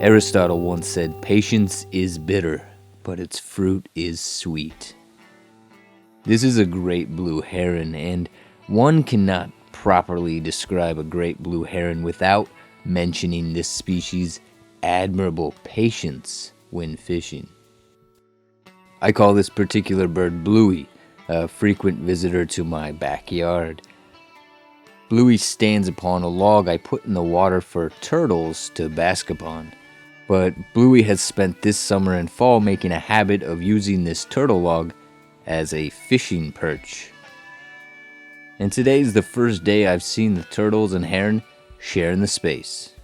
Aristotle once said, "Patience is bitter, but its fruit is sweet." This is a great blue heron, and one cannot properly describe a great blue heron without mentioning this species' admirable patience when fishing. I call this particular bird Bluey, a frequent visitor to my backyard. Bluey stands upon a log I put in the water for turtles to bask upon. But Bluey has spent this summer and fall making a habit of using this turtle log as a fishing perch. And today's the first day I've seen the turtles and heron sharing the space.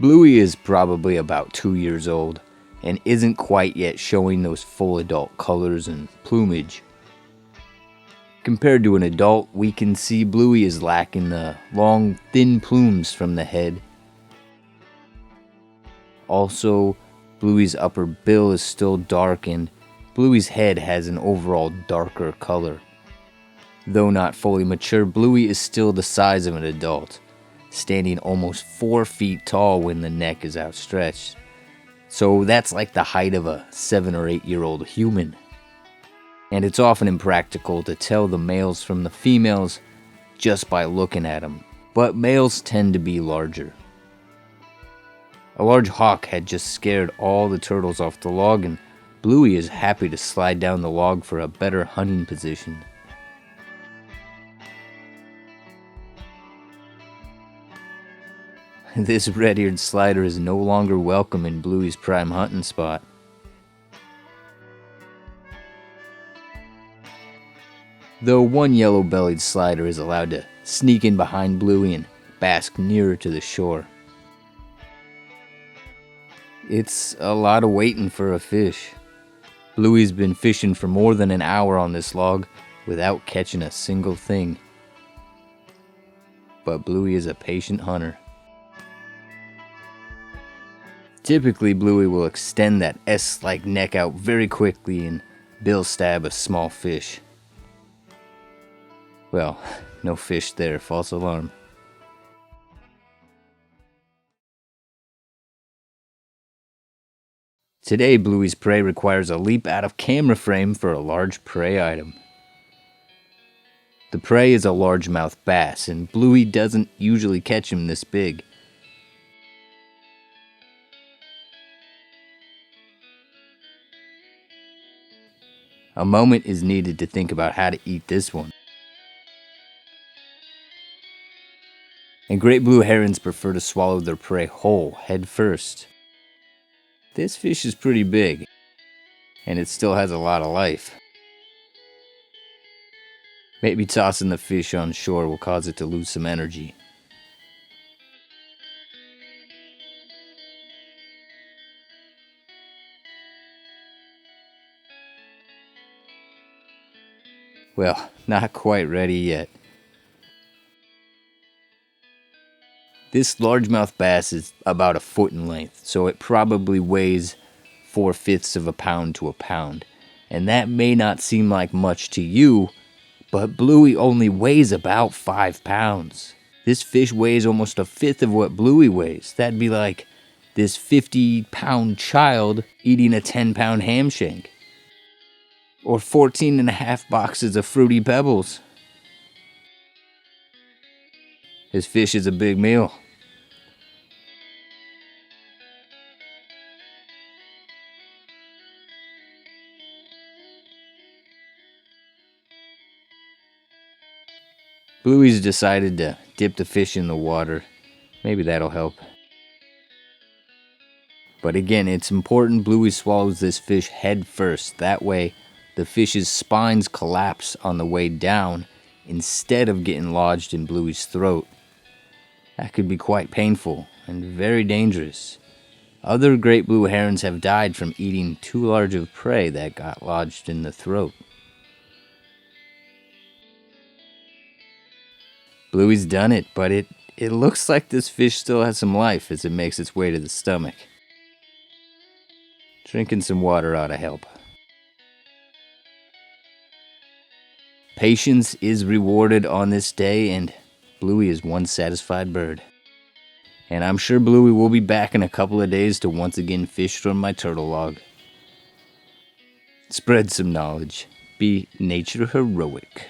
Bluey is probably about 2 years old and isn't quite yet showing those full adult colors and plumage. Compared to an adult, we can see Bluey is lacking the long, thin plumes from the head. Also, Bluey's upper bill is still dark and Bluey's head has an overall darker color. Though not fully mature, Bluey is still the size of an adult, standing almost 4 feet tall when the neck is outstretched. So that's like the height of a 7 or 8 year old human. And it's often impractical to tell the males from the females just by looking at them, but males tend to be larger. A large hawk had just scared all the turtles off the log, and Bluey is happy to slide down the log for a better hunting position. This red-eared slider is no longer welcome in Bluey's prime hunting spot. Though one yellow-bellied slider is allowed to sneak in behind Bluey and bask nearer to the shore. It's a lot of waiting for a fish. Bluey's been fishing for more than an hour on this log without catching a single thing. But Bluey is a patient hunter. Typically, Bluey will extend that S-like neck out very quickly and bill stab a small fish. Well, no fish there, false alarm. Today, Bluey's prey requires a leap out of camera frame for a large prey item. The prey is a largemouth bass, and Bluey doesn't usually catch him this big. A moment is needed to think about how to eat this one. And great blue herons prefer to swallow their prey whole, head first. This fish is pretty big, and it still has a lot of life. Maybe tossing the fish on shore will cause it to lose some energy. Well, not quite ready yet. This largemouth bass is about a foot in length, so it probably weighs 4/5 of a pound to a pound. And that may not seem like much to you, but Bluey only weighs about 5 pounds. This fish weighs almost a fifth of what Bluey weighs. That'd be like this 50-pound child eating a 10-pound ham shank. Or 14 and a half boxes of Fruity Pebbles. This fish is a big meal. Bluey's decided to dip the fish in the water. Maybe that'll help. But again, it's important Bluey swallows this fish head first. That way, the fish's spines collapse on the way down instead of getting lodged in Bluey's throat. That could be quite painful and very dangerous. Other great blue herons have died from eating too large of prey that got lodged in the throat. Bluey's done it, but it looks like this fish still has some life as it makes its way to the stomach. Drinking some water ought to help. Patience is rewarded on this day, and Bluey is one satisfied bird. And I'm sure Bluey will be back in a couple of days to once again fish from my turtle log. Spread some knowledge. Be nature heroic.